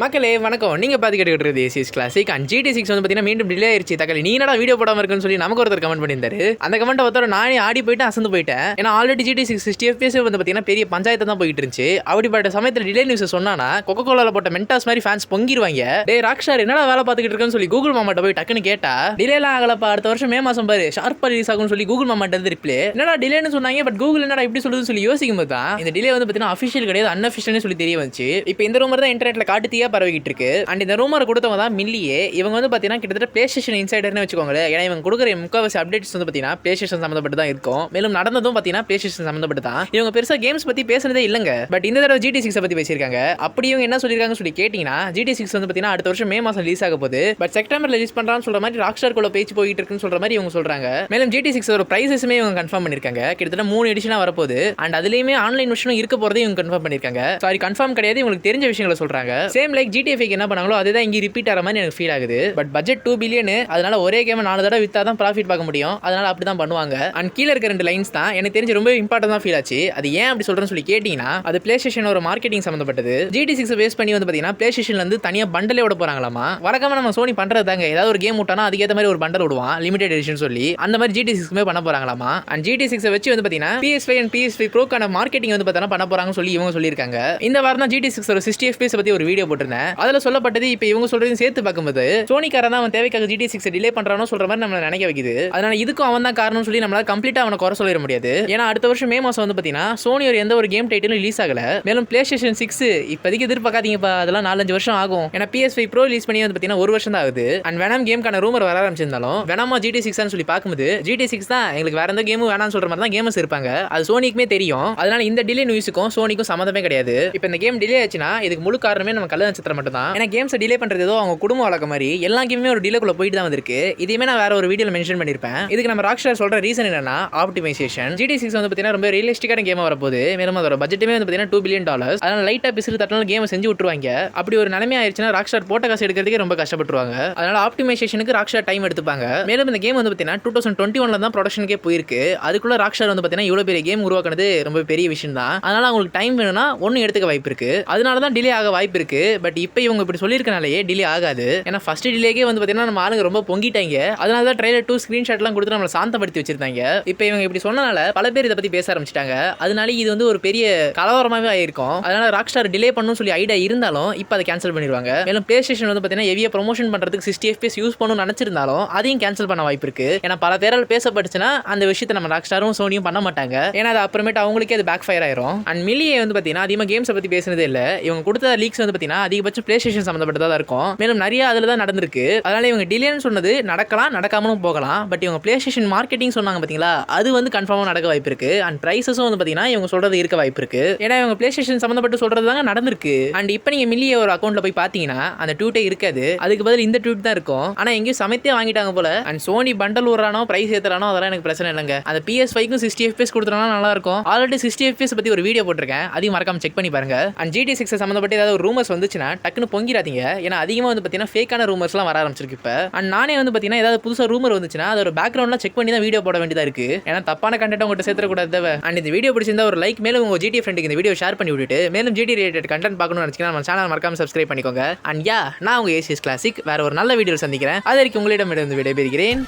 மக்களே வணக்கம். நீங்க பாத்து கேட்டுக்கிட்டு ஏசிஎஸ் கிளாசிக் அண்ட் GT6 வந்து பாத்தீங்கன்னா மீண்டும் டிலே ஆயிருச்சு. தக்காளி நீ என்னடா வீடியோ போடாம இருக்குன்னு சொல்லி நமக்கு ஒருத்தர் கமெண்ட் பண்ணியிருந்தாரு. அந்த கமெண்ட் பார்த்தா நானே ஆடி போயிட்டு அசந்து போயிட்டேன். ஏன்னா ஆல்ரெடி GT6 60 FPS வந்து பாத்தீங்கன்னா பெரிய பஞ்சாயத்து தான் போயிட்டு இருந்துச்சு. அப்படிப்பட்ட சமயத்துல டிலே நியூஸ் சொன்னானா கொக்கோ கோலால போட்ட மென்டாஸ் மாதிரி ஃபேன்ஸ் பொங்கிடுவாங்க. டேய் ராக்ஸ்டார் என்னடா வேலை பார்த்துக்கிட்டு இருக்குன்னு சொல்லி கூகுள் மாமாட்ட போய் டக்குன்னு கேட்டா டிலேலாம் ஆகலப்பா, அடுத்த வருஷம் மே மாசம் பாரு ஷார்ப்பா ரிலீஸ் ஆகும்னு சொல்லி கூகுள் மாமாட்ட இருந்து ரிப்ளே. என்னடா டிலேன்னு சொன்னாங்க, பட் கூகுள் என்னடா இப்படி சொல்லுதுன்னு சொல்லி யோசிக்கும் போது தான் இந்த டிலே வந்து பாத்தீங்கன்னா அஃபிஷியல் கிடையாது, அன்அஃபிஷியல்னு சொல்லி தெரிய வந்துச்சு. இப்போ இந்த ரூமர் தான் இன்டர்நெட்ல காட்டுத்தீயா பரவிக்கிட்டு இருக்கு. அண்ட் இந்த ரூமர் கொடுத்தவங்க தான் மில்லியே. இவங்க வந்து பார்த்தீங்கன்னா கிட்டத்தட்ட PlayStation இன்சைடர்னு வச்சுக்கோங்களேன். ஏன்னா இவங்க கொடுக்குற முக்காவாசி அப்டேட்ஸ் வந்து பார்த்தீங்கன்னா PlayStation சம்மந்தப்பட்டு தான் இருக்கும். மேலும் நடந்ததும் பார்த்தீங்கன்னா PlayStation சம்மந்தப்பட்டு தான். இவங்க பெருசாக கேம்ஸ் பற்றி பேசுனதே இல்லைங்க. பட் இந்த தடவை GT6 பற்றி பேசியிருக்காங்க. அப்படி இவங்க என்ன சொல்லியிருக்காங்கன்னு சொல்லி கேட்டிங்கன்னா GT6 வந்து பார்த்தீங்கன்னா அடுத்த வருஷம் மே மாதம் ரிலீஸ் ஆக போகுது. பட் செப்டம்பர் ரிலீஸ் பண்ணுறான்னு சொல்கிற மாதிரி ராக்ஸ்டார் கூட பேச்சு போயிட்டு இருக்குன்னு சொல்கிற மாதிரி இவங்க சொல்கிறாங்க. மேலும் GT6 ஒரு ப்ரைஸஸுமே இவங்க கன்ஃபார்ம் பண்ணியிருக்காங்க. கிட்டத்தட்ட 3 எடிஷனாக வரப்போகுது. அண்ட் அதுலேயுமே ஆன்லைன் விஷயம் இருக்க போகிறதே இவங்க கன்ஃபார்ம் பண்ணியிருக்காங்க. சாரி கன்ஃபார்ம் கிடையாது, இவங்களுக்கு தெரிஞ்ச விஷயங்களை சொல்கிறாங்க. சேம் லைக் GTA5 என்ன பண்ணாங்களோ அதுதான் இங்கே ரிப்பீட் ஆகிற மாதிரி எனக்கு ஃபீல் ஆகுது. பட் பட்ஜெட் 2 பில்லியன், அதனால ஒரே கேம் 4 தடவை வித்தா தான் ப்ராஃபிட் பார்க்க முடியும். அதனால அப்படி தான் பண்ணுவாங்க. அண்ட் கீழே இருக்க 2 லைன்ஸ் தான் எனக்கு தெரிஞ்சு ரொம்ப இம்பார்ட்டன்ட் தான் ஃபீல் ஆச்சு. அது ஏன் அப்படி சொல்றேன்னு சொல்லி கேட்டிங்கன்னா அது PlayStation ஒரு மார்க்கெட்டிங் சம்மந்தப்பட்டது. GT6 பேஸ் பண்ணி வந்து பார்த்தீங்கன்னா PlayStationல இருந்து தனியாக பண்டலே விட போறாங்களாமா. வழக்கமா நம்ம சோனி பண்றது தாங்க, ஏதாவது ஒரு கேம் விட்டானா அதுக்கேற்ற மாதிரி ஒரு பண்டல் விடுவான் லிமிடெட் எடிஷன் சொல்லி. அந்த மாதிரி GT6 பண்ண போறாங்களாமா. அண்ட் GT6 வச்சு வந்து பார்த்தீங்கன்னா PS5 அண்ட் PS5 Pro-க்கான மார்க்கெட்டிங் வந்து பார்த்தீங்கன்னா பண்ண போறாங்கன்னு சொல்லி இவங்க சொல்லியிருக்காங்க. இந்த வாரம் தான் GT6 ஒரு 60 FPS பத்தி ஒரு வீடியோ போட்டிருந்தேன். அதில் சொல்லப்பட்டது இப்போ இவங்க சொல்றதையும் சேர்த்து பார்க்கும்போது சோனிக்காரன் தான் அவன் தேவைக்காக GT6 டிலே பண்றானோ சொல்ற மாதிரி நம்ம நினைக்க வைக்குது. அதனால இதுக்கும் அவன் தான் காரணம் சொல்லி நம்மளால கம்ப்ளீட்டா அவனை குறை சொல்லிட முடியாது. ஏன்னா அடுத்த வருஷம் மே மாசம் வந்து பாத்தீங்கன்னா சோனி ஒரு எந்த ஒரு கேம் டைட்டிலும் ரிலீஸ் ஆகல. மேலும் PlayStation 6 இப்போதைக்கு எதிர்பார்க்காதீங்கப்பா, அதெல்லாம் 4-5 வருஷம் ஆகும். ஏன்னா PS5 Pro ரிலீஸ் பண்ணி வந்து பாத்தீங்கன்னா 1 வருஷம் தான் ஆகுது. அண்ட் வெனம் கேம்க்கான ரூமர் வர ஆரம்பிச்சிருந்தாலும் வெனமா GT6 சொல்லி பார்க்கும்போது GT6 தான் எங்களுக்கு வேற எந்த கேமும் வேணாம்னு சொல்ற மாதிரி தான் கேமர்ஸ் இருப்பாங்க. அது சோனிக்குமே தெரியும். அதனால இந்த டிலே நியூஸுக்கும் சோனிக்கும் சம்மந்தமே கிடையாது. இப்போ இந்த கேம் டிலே ஆச்சுன்னா இதுக்கு முழு காரணமே நம்ம கள்ள நட்சத்திரம் மட்டும் தான். ஏன்னா கேம்ஸ் டிலே பண்றது ஏதோ அவங்க குடும்ப வழக்கம் மாதிரி எல்லா கேமுமே ஒரு டிலேக்குள்ள போயிட்டு தான் வந்திருக்கு. இதையுமே நான் வேற ஒரு வீடியோல மென்ஷன் பண்ணிருப்பேன். இதுக்கு நம்ம ராக்ஸ்டார் சொல்ற ரீசன் என்னன்னா ஆப்டிமைசேஷன். GT6 வந்து பாத்தீங்கன்னா ரொம்ப ரியலிஸ்டிக்கான கேம் வரப்போகுது. மேலும் அதோட பட்ஜெட்டுமே வந்து பாத்தீங்கன்னா $2 பில்லியன். அதனால லைட்டா பிசிறு தட்டினாலும் கேமை செஞ்சு விட்டுருவாங்க. அப்படி ஒரு நிலைமை ஆயிடுச்சுன்னா ராக்ஸ்டார் போட்ட காசு எடுக்கிறதுக்கே ரொம்ப கஷ்டப்பட்டுருவாங்க. அதனால ஆப்டிமைசேஷனுக்கு ராக்ஸ்டார் டைம் எடுத்துப்பாங்க. மேலும் இந்த கேம் வந்து பாத்தீங்கன்னா 2021 தான் ப்ரொடக்ஷனுக்கே போயிருக்கு. அதுக்குள்ள ராக்ஸ்டார் வந்து பாத்தீங்கன்னா இவ்வளவு பெரிய கேம் உருவாக்குனது ரொம்ப பெரிய விஷயம் தான். அதனால அவங்களுக்கு டைம் வேணும்னா ஒன்னு எடுத்துக்க வாய்ப்பு இருக்கு. அதனால தான் டிலே ஆக வாய்ப்பு இருக்கு. பட் இப்போ இவங்க இப்படி சொல்லியிருக்கனாலேயே டிலே ஆகாது. ஏன்னா ஃபர்ஸ்ட் டிலேக்கே வந்து பாத்தீங்கன்னா நம்ம ஆளுங்க ரொம்ப பொங்கிட்டாங்க. அதனால தான் ட்ரைலர் 2 ஸ்கிரீன்ஷாட்லாம் கொடுத்து நம்மளை சாந்தப்படுத்தி வச்சிருந்தாங்க. இப்போ இவங்க இப்படி சொன்னனால பல பேர் இதை பத்தி பேச ஆரம்பிச்சிட்டாங்க. அதனால இது வந்து ஒரு பெரிய கலவரமாவே ஆயிருக்கும். அதனால ராக்ஸ்டார் டிலே பண்ணணும்னு சொல்லி ஐடியா இருந்தாலும் இப்போ அதை கேன்சல் பண்ணிடுவாங்க. மேலும் PlayStation வந்து பாத்தீங்கன்னா ஹெவியா ப்ரொமோஷன் பண்றதுக்கு 60 FPS யூஸ் பண்ணணும்னு நினைச்சிருந்தாலும் அதையும் கேன்சல் பண்ண வாய்ப்பு இருக்கு. ஏன்னா பல பேரால் பேசப்பட்டுச்சுன்னா அந்த விஷயத்தை நம்ம ராக்ஸ்டாரும் சோனியும் பண்ண மாட்டாங்க. ஏன்னா அது அப்புறமேட்டு அவங்களுக்கே அது பேக் ஃபயர் ஆயிரும். அண்ட் மில்லியே வந்து பாத்தீங்கன்னா அதிகமாக கேம்ஸை பத்தி பேசுனதே இல்லை. இவங்க கொடுத்த லீக்ஸ் வந்து பாத்தீங்கன்னா அதிகபட்சம் PlayStation சம்பந்தப்பட்டதா இருக்கும். மேலும் நிறைய அதில் தான் நடந்திருக்கு. அதனால இவங்க டிலேன்னு சொன்னது நடக்கலாம், நடக்காமலும் போகலாம். பட் இவங்க PlayStation மார்க்கெட்டிங் சொன்னாங்க பாத்தீங்களா, அது வந்து கன்ஃபார்மா நடக்க வாய்ப்பு இருக்கு. அண்ட் பிரைஸஸும் வந்து பாத்தீங்கன்னா இவங்க சொல்றது இருக்க வாய்ப்பு இருக்கு. ஏன்னா இவங்க PlayStation சம்பந்தப்பட்டு சொல்றது தாங்க நடந்திருக்கு. அண்ட் இப்போ நீங்க மில்லிய ஒரு அக்கௌண்ட்ல போய் பாத்தீங்கன்னா அந்த ட்வீட்டே இருக்காது. அதுக்கு பதில் இந்த ட்வீட் தான் இருக்கும். ஆனா எங்கேயும் சமைத்தே வாங்கிட்டாங்க போல. அண்ட் சோனி பண்டல் விடுறானோ பிரைஸ் ஏத்துறானோ அதெல்லாம் எனக்கு பிரச்சனை இல்லைங்க. அந்த PS5க்கும் 60 FPS கொடுத்துறானா நல்லா இருக்கும். ஆல்ரெடி 60 FPS பத்தி ஒரு வீடியோ போட்டிருக்கேன், அதையும் மறக்காம செக் பண்ணி பாருங்க. அண்ட் GT6 சம்பந்தப்பட்ட ஏதாவது ஒரு ரூமர்ஸ் வந்துச்சுன்னா டக்குன்னு பொங்கிராதீங்க. ஏன்னா அதிகமா வந்து பாத்தீங்கன்னா ஃபேக்கான ரூமர்ஸ்லாம் வர ஆரம்பிச்சிருக்கு இப்ப. அண்ட் நானே வந்து பாத்தீங்கன்னா ஏதாவது புதுசா ரூமர் வந்துச்சுன்னா அதோட பேக்ரவுண்ட்லாம் செக் பண்ணி தான் வீடியோ போட வேண்டியதா இருக்கு. ஏன்னா தப்பான கண்டென்ட் உங்கள்கிட்ட சேர்த்துக்கூடாது தேவை. அண்ட் இந்த வீடியோ பிடிச்சிருந்தா ஒரு லைக், மேலும் உங்க GT ஃப்ரெண்டுக்கு இந்த வீடியோ ஷேர் பண்ணி விட்டுட்டு மேலும் GT ரிலேட்டட் கண்டென்ட் பார்க்கணும்னு நினைச்சீங்கன்னா நம்ம சேனல் மறக்காம சப்ஸ்கிரைப் பண்ணிக்கோங்க. அண்ட் நான் உங்க ஏசிஎஸ் கிளாசிக் வேற ஒரு நல்ல வீடியோ சந்திக்கிறேன். அது வரைக்கும் உங்களிடமிருந்து விடைபெறுகிறேன்.